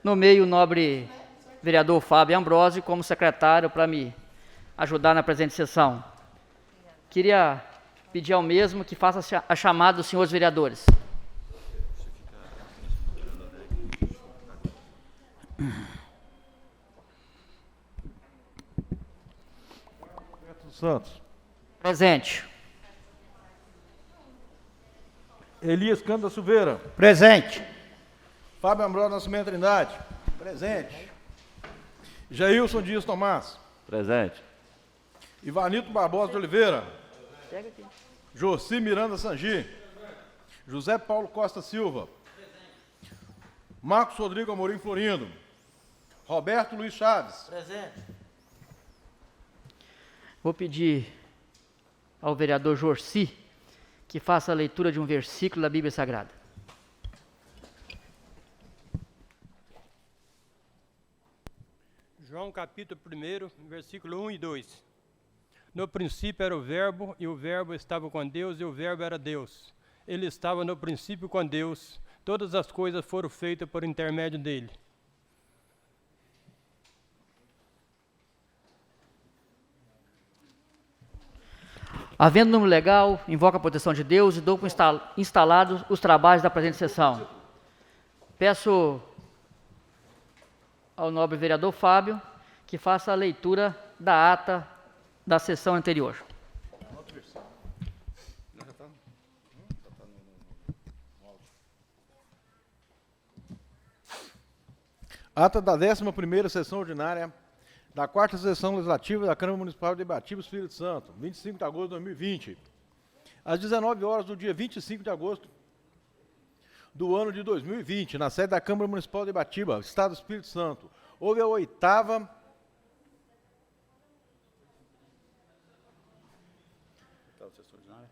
nomeio o nobre vereador Fábio Ambrosio como secretário para me ajudar na presente sessão. Queria pedir ao mesmo que faça a chamada dos senhores vereadores. Santos. Presente. Elias Cândido da Silveira. Presente. Fábio Ambrosio Nascimento Trindade. Presente. Jailson Dias Tomás. Presente. Ivanildo Barbosa de Oliveira. Joci Miranda Sangi. José Paulo Costa Silva. Marcos Rodrigo Amorim Florindo. Roberto Luiz Chaves. Presente. Vou pedir ao vereador Jorci que faça a leitura de um versículo da Bíblia Sagrada. João capítulo 1, versículo 1 e 2. No princípio era o Verbo, e o Verbo estava com Deus, e o Verbo era Deus. Ele estava no princípio com Deus. Todas as coisas foram feitas por intermédio dele. Havendo número legal, invoco a proteção de Deus e dou por instalados os trabalhos da presente sessão. Peço ao nobre vereador Fábio que faça a leitura da ata da sessão anterior. Ata da 11ª sessão ordinária da 4ª sessão legislativa da Câmara Municipal de Ibatiba, Espírito Santo, 25 de agosto de 2020. Às 19 horas do dia 25 de agosto do ano de 2020, na sede da Câmara Municipal de Ibatiba, Estado do Espírito Santo, houve a 8ª Sessão ordinária?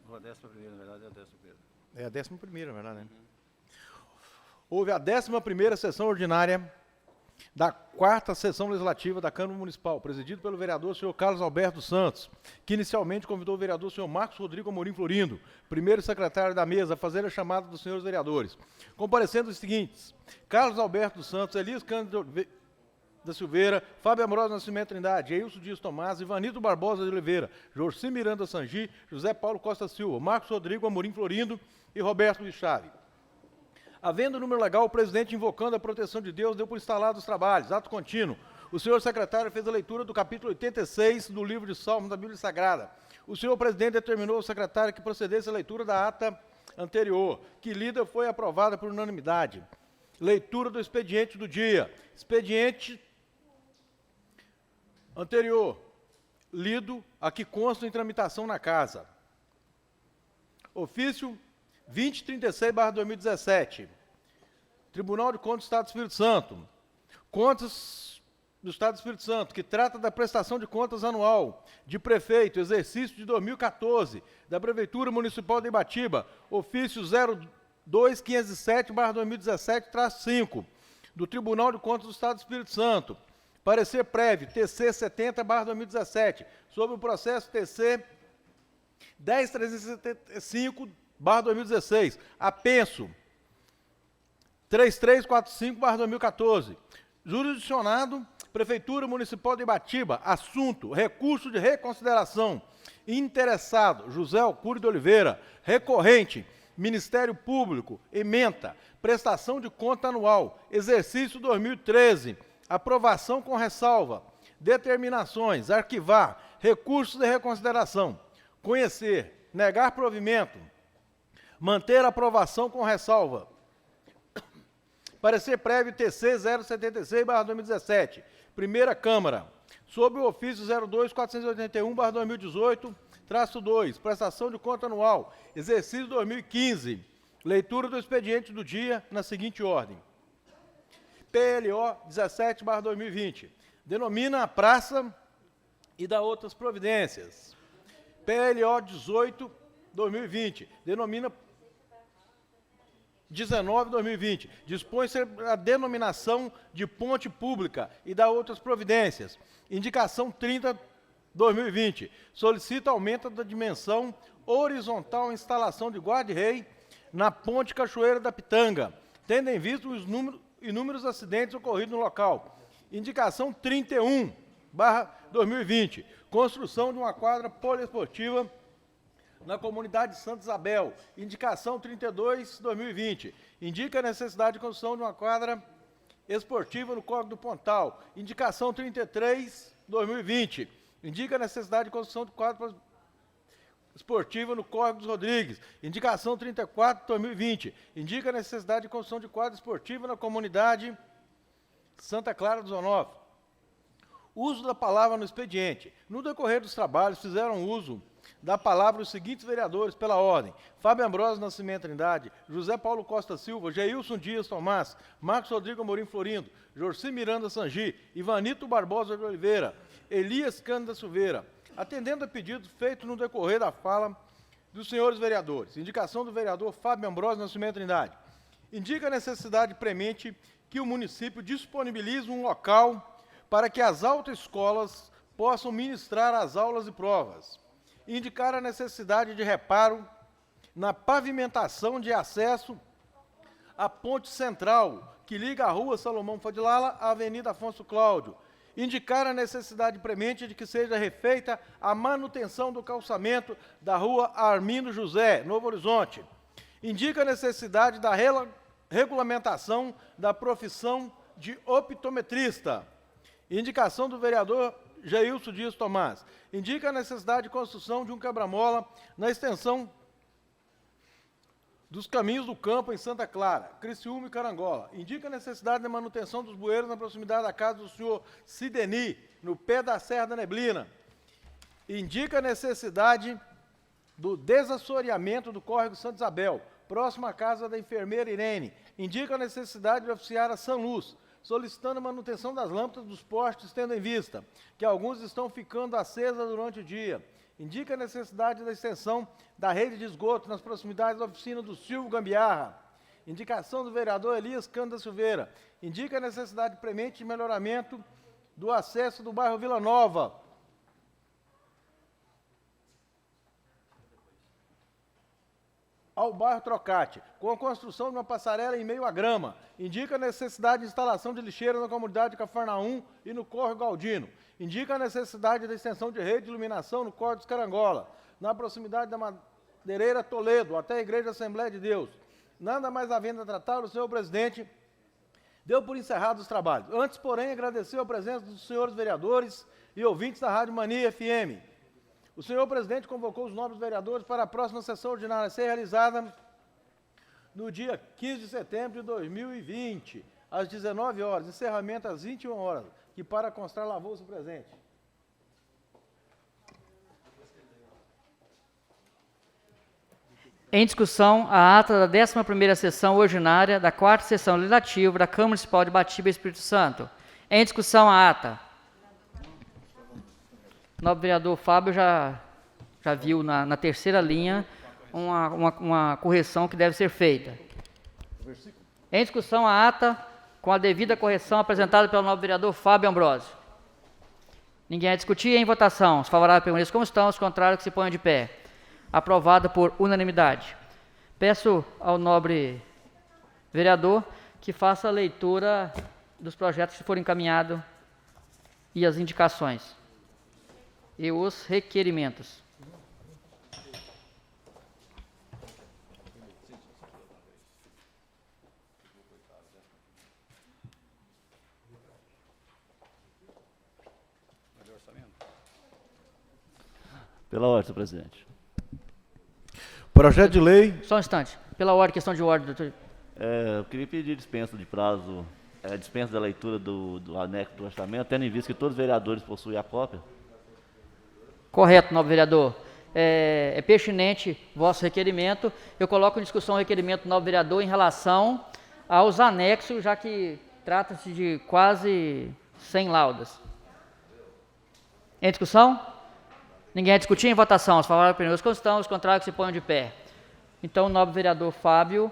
A 11ª, na verdade, é a 11ª. É a 11ª, na verdade, né? Houve a 11ª sessão ordinária da 4ª sessão legislativa da Câmara Municipal, presidido pelo vereador senhor Carlos Alberto Santos, que inicialmente convidou o vereador senhor Marcos Rodrigo Amorim Florindo, primeiro secretário da mesa, a fazer a chamada dos senhores vereadores. Comparecendo os seguintes: Carlos Alberto Santos, Elias Cândido da Silveira, Fábio Ambrosio Nascimento Trindade, Jailson Dias Tomás, Ivanildo Barbosa de Oliveira, Jorci Miranda Sangi, José Paulo Costa Silva, Marcos Rodrigo Amorim Florindo e Roberto Luiz Chaves. Havendo número legal, o presidente, invocando a proteção de Deus, deu por instalados os trabalhos. Ato contínuo. O senhor secretário fez a leitura do capítulo 86 do livro de Salmos da Bíblia Sagrada. O senhor presidente determinou ao secretário que procedesse à leitura da ata anterior, que lida foi aprovada por unanimidade. Leitura do expediente do dia. Expediente anterior, lido, a que consta em tramitação na casa. Ofício 2036/2017, Tribunal de Contas do Estado do Espírito Santo, Contas do Estado do Espírito Santo, que trata da prestação de contas anual de prefeito, exercício de 2014, da Prefeitura Municipal de Ibatiba, ofício 02507/2017-5, do Tribunal de Contas do Estado do Espírito Santo, parecer prévio, TC 70/2017, sobre o processo TC 10375/2016, apenso 3345/2014, jurisdicionado Prefeitura Municipal de Ibatiba, assunto, recurso de reconsideração, interessado, José Alcúrio de Oliveira, recorrente, Ministério Público, ementa, prestação de conta anual, exercício 2013, aprovação com ressalva, determinações, arquivar, recursos de reconsideração, conhecer, negar provimento, manter a aprovação com ressalva. Parecer prévio TC 076/2017, Primeira Câmara, sobre o ofício 02481/2018-2, prestação de conta anual, exercício 2015, leitura do expediente do dia na seguinte ordem. PLO 17/2020, denomina a praça e dá outras providências. PLO 18/2020, denomina 19/2020, dispõe-se a denominação de ponte pública e dá outras providências. Indicação 30/2020, solicita aumento da dimensão horizontal instalação de guarda-rei na Ponte Cachoeira da Pitanga, tendo em vista os inúmeros acidentes ocorridos no local. Indicação 31/2020, construção de uma quadra poliesportiva na comunidade de Santa Isabel. Indicação 32/2020, indica a necessidade de construção de uma quadra esportiva no Córrego do Pontal. Indicação 33/2020, indica a necessidade de construção de quadra esportiva no Córrego dos Rodrigues. Indicação 34/2020, indica a necessidade de construção de quadra esportiva na comunidade Santa Clara do Zonofre. Uso da palavra no expediente. No decorrer dos trabalhos, fizeram uso da palavra os seguintes vereadores pela ordem: Fábio Ambrosio Nascimento Trindade, José Paulo Costa Silva, Geilson Dias Tomás, Marcos Rodrigo Amorim Florindo, Jorci Miranda Sangi, Ivanito Barbosa de Oliveira, Elias Cândida Silveira, atendendo a pedido feito no decorrer da fala dos senhores vereadores. Indicação do vereador Fábio Ambrosio Nascimento Trindade. Indica a necessidade premente que o município disponibilize um local para que as autoescolas possam ministrar as aulas e provas. Indicar a necessidade de reparo na pavimentação de acesso à ponte central, que liga a Rua Salomão Fadilala à Avenida Afonso Cláudio. Indicar a necessidade premente de que seja refeita a manutenção do calçamento da Rua Armindo José, Novo Horizonte. Indica a necessidade da regulamentação da profissão de optometrista. Indicação do vereador Geilson Dias Tomás. Indica a necessidade de construção de um quebra-mola na extensão dos caminhos do campo em Santa Clara, Criciúma e Carangola. Indica a necessidade de manutenção dos bueiros na proximidade da casa do senhor Sideni, no pé da Serra da Neblina. Indica a necessidade do desassoreamento do córrego Santa Isabel, próximo à casa da enfermeira Irene. Indica a necessidade de oficiar a Sanluz, solicitando a manutenção das lâmpadas dos postes, tendo em vista que alguns estão ficando acesas durante o dia. Indica a necessidade da extensão da rede de esgoto nas proximidades da oficina do Silvio Gambiarra. Indicação do vereador Elias Cândida Silveira. Indica a necessidade premente de melhoramento do acesso do bairro Vila Nova ao bairro Trocate, com a construção de uma passarela em meio à grama. Indica a necessidade de instalação de lixeira na comunidade de Cafarnaum e no Córrego Galdino. Indica a necessidade da extensão de rede de iluminação no Córrego dos Carangola, na proximidade da Madeireira Toledo, até a Igreja Assembleia de Deus. Nada mais havendo a tratar, o senhor presidente deu por encerrados os trabalhos. Antes, porém, agradeceu a presença dos senhores vereadores e ouvintes da Rádio Mania FM. O senhor presidente convocou os nobres vereadores para a próxima sessão ordinária a ser realizada no dia 15 de setembro de 2020, às 19 horas, encerramento às 21 horas, que para constar lavou-se o presente. Em discussão, a ata da 11ª sessão ordinária da 4ª sessão legislativa da Câmara Municipal de Batiba, Espírito Santo. Em discussão, a ata. O nobre vereador Fábio já viu na terceira linha uma correção que deve ser feita. Em discussão, a ata com a devida correção apresentada pelo nobre vereador Fábio Ambrosio. Ninguém a discutir. Em votação. Os favoráveis permaneçam como estão, os contrários que se ponham de pé. Aprovada por unanimidade. Peço ao nobre vereador que faça a leitura dos projetos que foram encaminhados e as indicações e os requerimentos. Pela ordem, senhor presidente. Projeto de lei. Só um instante. Pela ordem, questão de ordem, doutor. Eu queria pedir dispensa de prazo, dispensa da leitura do anexo do orçamento, tendo em vista que todos os vereadores possuem a cópia. Correto, nobre vereador. É pertinente vosso requerimento. Eu coloco em discussão o requerimento do nobre vereador em relação aos anexos, já que trata-se de quase 100 laudas. Em discussão? Ninguém a discutir. Em votação. Os favoráveis permaneçam como estão, os contrários que se ponham de pé. Então, o nobre vereador Fábio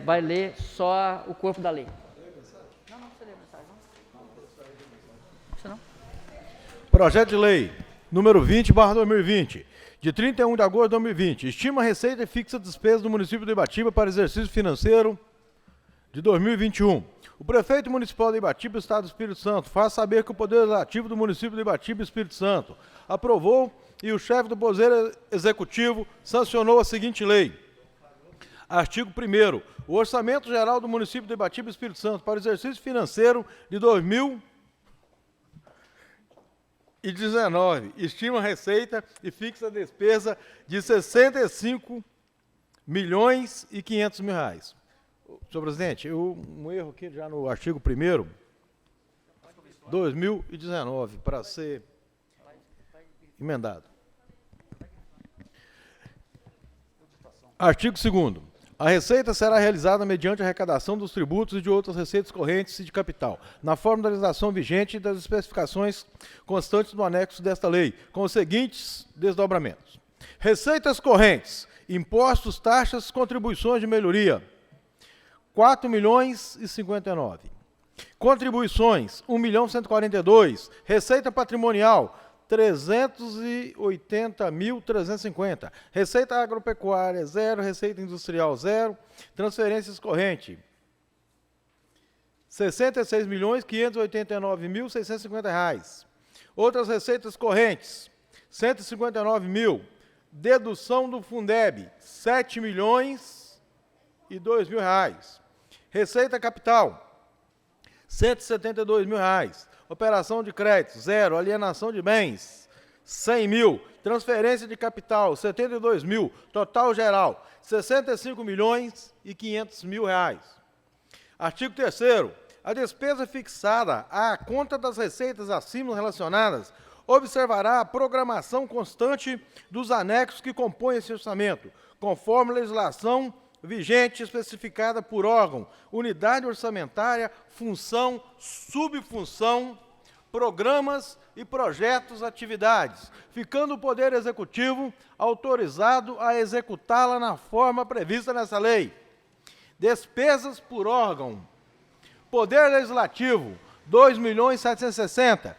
vai ler só o corpo da lei. Não precisa ler a mensagem, não. Você não? Projeto de lei número 20/2020, de 31 de agosto de 2020. Estima a receita e fixa a despesa do município de Ibatiba para exercício financeiro de 2021. O prefeito municipal de Ibatiba, Estado do Espírito Santo, faz saber que o Poder Legislativo do município de Ibatiba, Espírito Santo, aprovou e o chefe do Poder Executivo sancionou a seguinte lei. Artigo 1º. O Orçamento Geral do município de Ibatiba, Espírito Santo, para o exercício financeiro de 2019, estima a receita e fixa a despesa de R$ 65.500.000. Senhor presidente, um erro aqui já no artigo 1º, 2019, para ser emendado. Artigo 2º. A receita será realizada mediante a arrecadação dos tributos e de outras receitas correntes e de capital, na forma da legislação vigente e das especificações constantes do anexo desta lei, com os seguintes desdobramentos. Receitas correntes, impostos, taxas, contribuições de melhoria, 4.059.000. Contribuições, 1.142.000. Receita patrimonial, 380.350. Receita agropecuária, 0. Receita industrial, 0. Transferências correntes, 66.589.650 reais. Outras receitas correntes, 159.000. Dedução do Fundeb, 7.002.000 reais. Receita capital, 172.000 reais. Operação de crédito, 0. Alienação de bens, 100.000. Transferência de capital, 72.000. Total geral, 65.500.000 reais. Artigo 3º. A despesa fixada à conta das receitas acima relacionadas observará a programação constante dos anexos que compõem esse orçamento, conforme a legislação vigente especificada por órgão, unidade orçamentária, função, subfunção, programas e projetos, atividades, ficando o Poder Executivo autorizado a executá-la na forma prevista nessa lei. Despesas por órgão. Poder Legislativo, 2.760.000.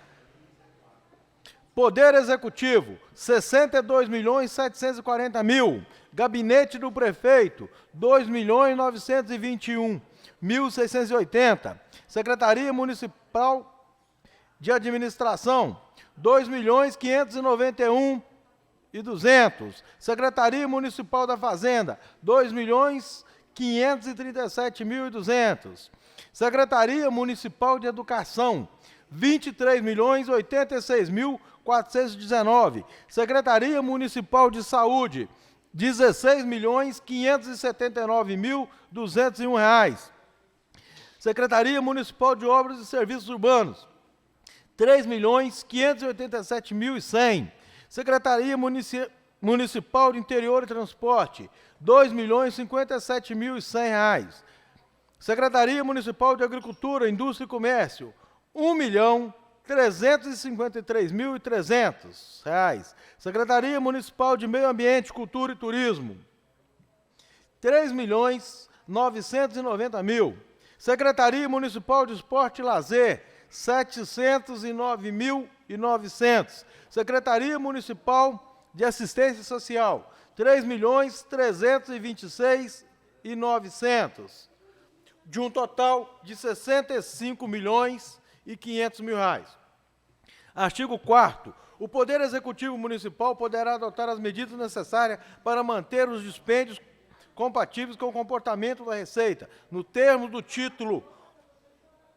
Poder Executivo, 62.740.000. Gabinete do Prefeito, 2.921.680. Secretaria Municipal de Administração, 2.591.200. Secretaria Municipal da Fazenda, 2.537.200. Secretaria Municipal de Educação, 23.086.419. Secretaria Municipal de Saúde, 16.579.201 reais. Secretaria Municipal de Obras e Serviços Urbanos, 3.587.100. Secretaria Municipal de Interior e Transporte, 2.057.100 reais. Secretaria Municipal de Agricultura, Indústria e Comércio, 1.353.300 reais. Secretaria Municipal de Meio Ambiente, Cultura e Turismo, 3.990.000. Secretaria Municipal de Esporte e Lazer, 709.900. Secretaria Municipal de Assistência Social, 3.326.900. De um total de 65.500.000 reais. Artigo 4º. O Poder Executivo Municipal poderá adotar as medidas necessárias para manter os dispêndios compatíveis com o comportamento da Receita, no termo do título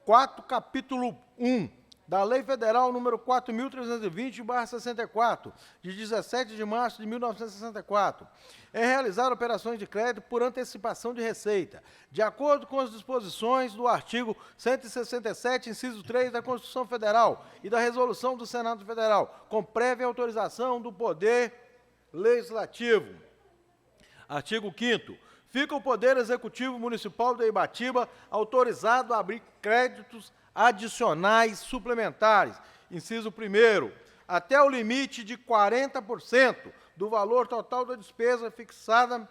4, capítulo 1, da Lei Federal número 4.320/64, de 17 de março de 1964, é realizar operações de crédito por antecipação de receita, de acordo com as disposições do artigo 167, inciso 3 da Constituição Federal e da Resolução do Senado Federal, com prévia autorização do Poder Legislativo. Artigo 5º. Fica o Poder Executivo Municipal de Ibatiba autorizado a abrir créditos adicionais suplementares, inciso 1º, até o limite de 40% do valor total da despesa fixada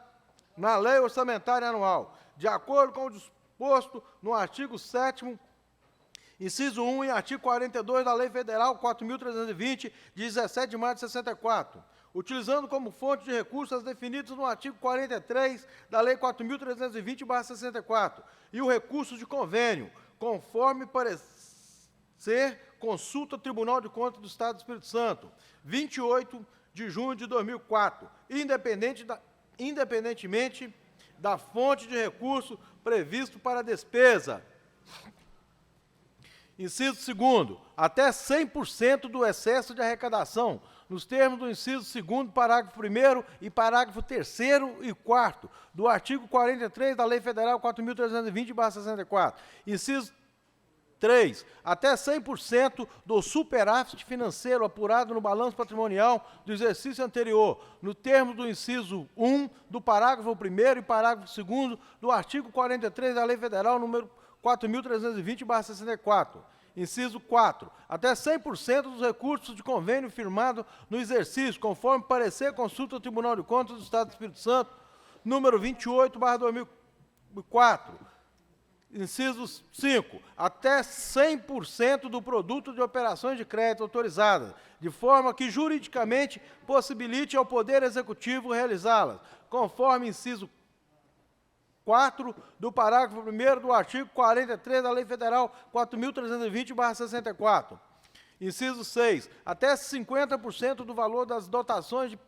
na Lei Orçamentária Anual, de acordo com o disposto no artigo 7º, Inciso 1, em artigo 42 da Lei Federal 4.320, de 17 de março de 64, utilizando como fonte de recursos as definidas no artigo 43 da Lei 4.320/64, e o recurso de convênio, conforme parecer consulta ao Tribunal de Contas do Estado do Espírito Santo, 28 de junho de 2004, independentemente da fonte de recurso previsto para a despesa. Inciso 2º, até 100% do excesso de arrecadação, nos termos do inciso 2º, parágrafo 1º e parágrafo 3º e 4º do artigo 43 da Lei Federal 4.320/64. Inciso 3. Até 100% do superávit financeiro apurado no balanço patrimonial do exercício anterior, no termo do inciso 1 do parágrafo 1º e parágrafo 2º do artigo 43 da Lei Federal número 4.320/64. Inciso 4. Até 100% dos recursos de convênio firmado no exercício, conforme parecer consulta ao Tribunal de Contas do Estado do Espírito Santo, número 28/2004. Inciso 5. Até 100% do produto de operações de crédito autorizadas, de forma que juridicamente possibilite ao Poder Executivo realizá-las, conforme inciso 4 do parágrafo 1º do artigo 43 da Lei Federal 4.320/64. Inciso 6. Até 50% do valor das dotações de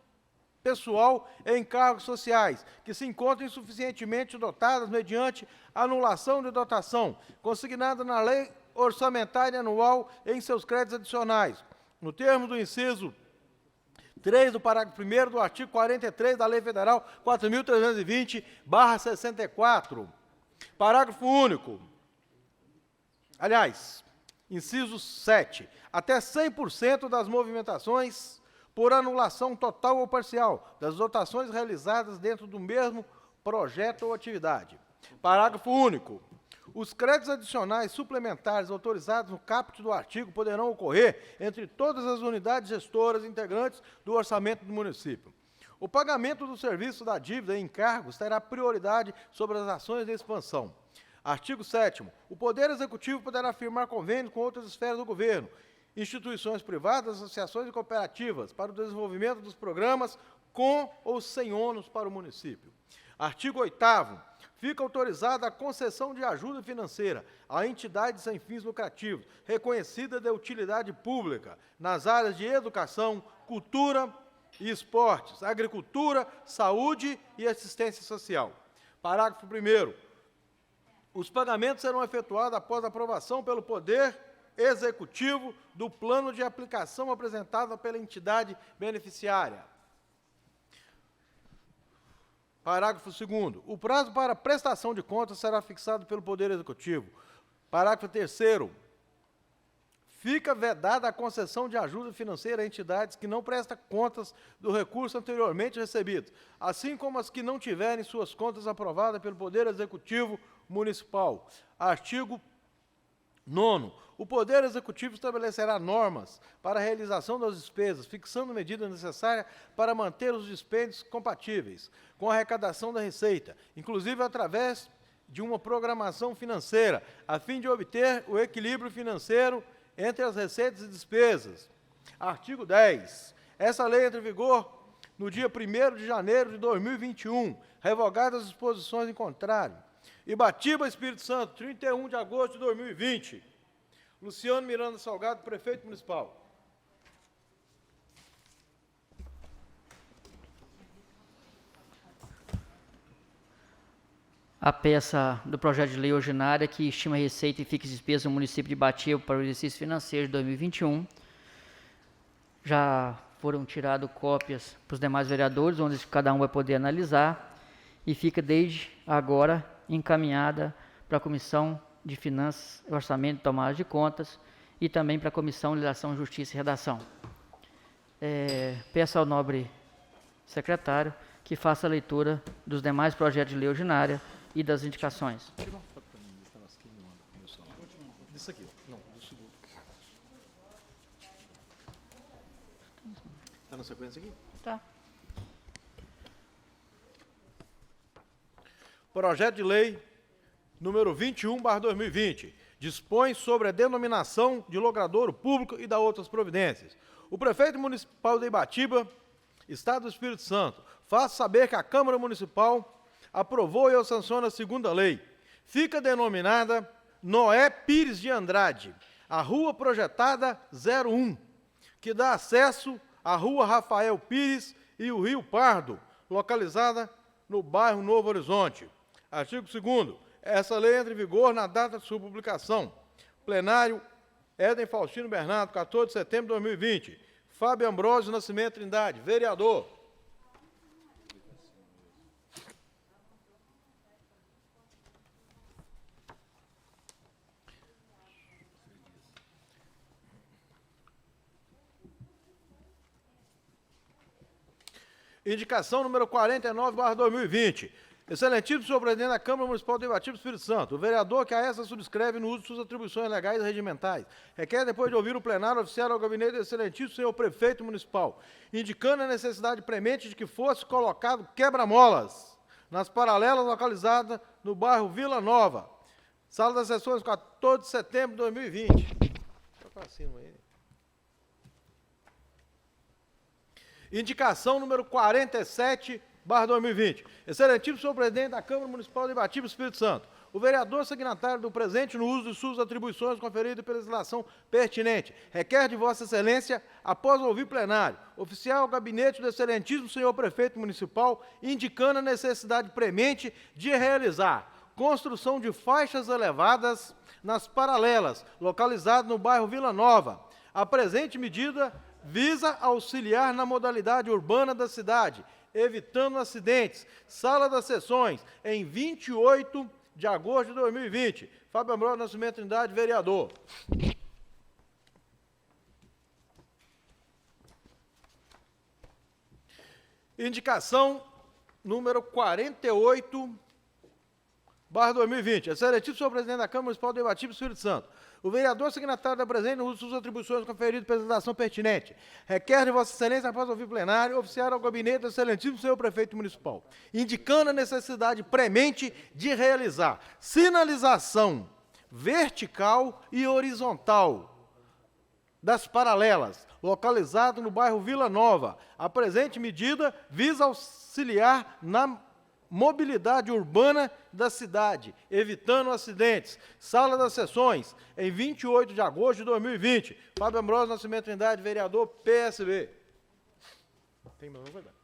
pessoal em encargos sociais, que se encontram insuficientemente dotadas mediante anulação de dotação, consignada na Lei Orçamentária Anual em seus créditos adicionais, no termo do inciso 3 do parágrafo 1º do artigo 43 da Lei Federal 4.320/64. Parágrafo único. Aliás, inciso 7. Até 100% das movimentações por anulação total ou parcial das dotações realizadas dentro do mesmo projeto ou atividade. Parágrafo único. Os créditos adicionais suplementares autorizados no caput do artigo poderão ocorrer entre todas as unidades gestoras integrantes do orçamento do município. O pagamento do serviço da dívida e encargos terá prioridade sobre as ações de expansão. Artigo 7º. O Poder Executivo poderá firmar convênios com outras esferas do governo, instituições privadas, associações e cooperativas, para o desenvolvimento dos programas com ou sem ônus para o município. Artigo 8º. Fica autorizada a concessão de ajuda financeira a entidades sem fins lucrativos, reconhecida de utilidade pública, nas áreas de educação, cultura e esportes, agricultura, saúde e assistência social. Parágrafo 1º. Os pagamentos serão efetuados após aprovação pelo Poder Executivo do plano de aplicação apresentado pela entidade beneficiária. Parágrafo 2º. O prazo para prestação de contas será fixado pelo Poder Executivo. Parágrafo 3º. Fica vedada a concessão de ajuda financeira a entidades que não prestam contas do recurso anteriormente recebido, assim como as que não tiverem suas contas aprovadas pelo Poder Executivo Municipal. Artigo 9º. O Poder Executivo estabelecerá normas para a realização das despesas, fixando medidas necessárias para manter os dispêndios compatíveis com a arrecadação da receita, inclusive através de uma programação financeira, a fim de obter o equilíbrio financeiro entre as receitas e despesas. Artigo 10. Essa lei entra em vigor no dia 1º de janeiro de 2021, revogadas as disposições em contrário. Ibatiba, Espírito Santo, 31 de agosto de 2020. Luciano Miranda Salgado, prefeito municipal. A peça do projeto de lei ordinária que estima receita e fixa despesa no município de Ibatiba para o exercício financeiro de 2021. Já foram tiradas cópias para os demais vereadores, onde cada um vai poder analisar, e fica desde agora encaminhada para a Comissão de Finanças, Orçamento e Tomada de Contas, e também para a Comissão de Legislação, Justiça e Redação. Peço ao nobre secretário que faça a leitura dos demais projetos de lei ordinária e das indicações. Isso aqui, não, do segundo. Está na sequência aqui? Tá. Projeto de lei número 21/2020, dispõe sobre a denominação de logradouro público e dá outras providências. O prefeito municipal de Ibatiba, Estado do Espírito Santo, faz saber que a Câmara Municipal aprovou e sanciona a segunda lei. Fica denominada Noé Pires de Andrade, a rua projetada 01, que dá acesso à rua Rafael Pires e o Rio Pardo, localizada no bairro Novo Horizonte. Artigo 2º. Essa lei entra em vigor na data de sua publicação. Plenário, Éden Faustino Bernardo, 14 de setembro de 2020. Fábio Ambrósio Nascimento Trindade, vereador. Indicação número 49/2020. Excelentíssimo senhor presidente da Câmara Municipal de Ibatiba, Espírito Santo, o vereador que a essa subscreve no uso de suas atribuições legais e regimentais, requer, depois de ouvir o plenário, oficial ao gabinete do excelentíssimo senhor prefeito municipal, indicando a necessidade premente de que fosse colocado quebra-molas nas paralelas localizadas no bairro Vila Nova, sala das sessões, 14 de setembro de 2020. Para cima aí. Indicação número 47/2020. Excelentíssimo senhor presidente da Câmara Municipal de Ibatiba, Espírito Santo, o vereador signatário do presente no uso de suas atribuições conferidas pela legislação pertinente, requer de Vossa Excelência, após ouvir plenário, oficial ao gabinete do excelentíssimo senhor prefeito municipal, indicando a necessidade premente de realizar construção de faixas elevadas nas paralelas, localizadas no bairro Vila Nova. A presente medida visa auxiliar na modalidade urbana da cidade, evitando acidentes. Sala das sessões, em 28 de agosto de 2020. Fábio Ambrósio Nascimento Trindade, vereador. Indicação número 48/2020. Excelentíssimo senhor presidente da Câmara Municipal de Ibatiba, Espírito Santo, o vereador signatário da presente no uso de suas atribuições conferidas pela legislação pertinente, requer de Vossa Excelência, após ouvir plenário, oficiar ao gabinete do excelentíssimo senhor prefeito municipal, indicando a necessidade premente de realizar sinalização vertical e horizontal das paralelas, localizado no bairro Vila Nova. A presente medida visa auxiliar na mobilidade urbana da cidade, evitando acidentes. Sala das sessões, em 28 de agosto de 2020. Fábio Ambrósio Nascimento Trindade, vereador, PSB. Tem mais uma coisa?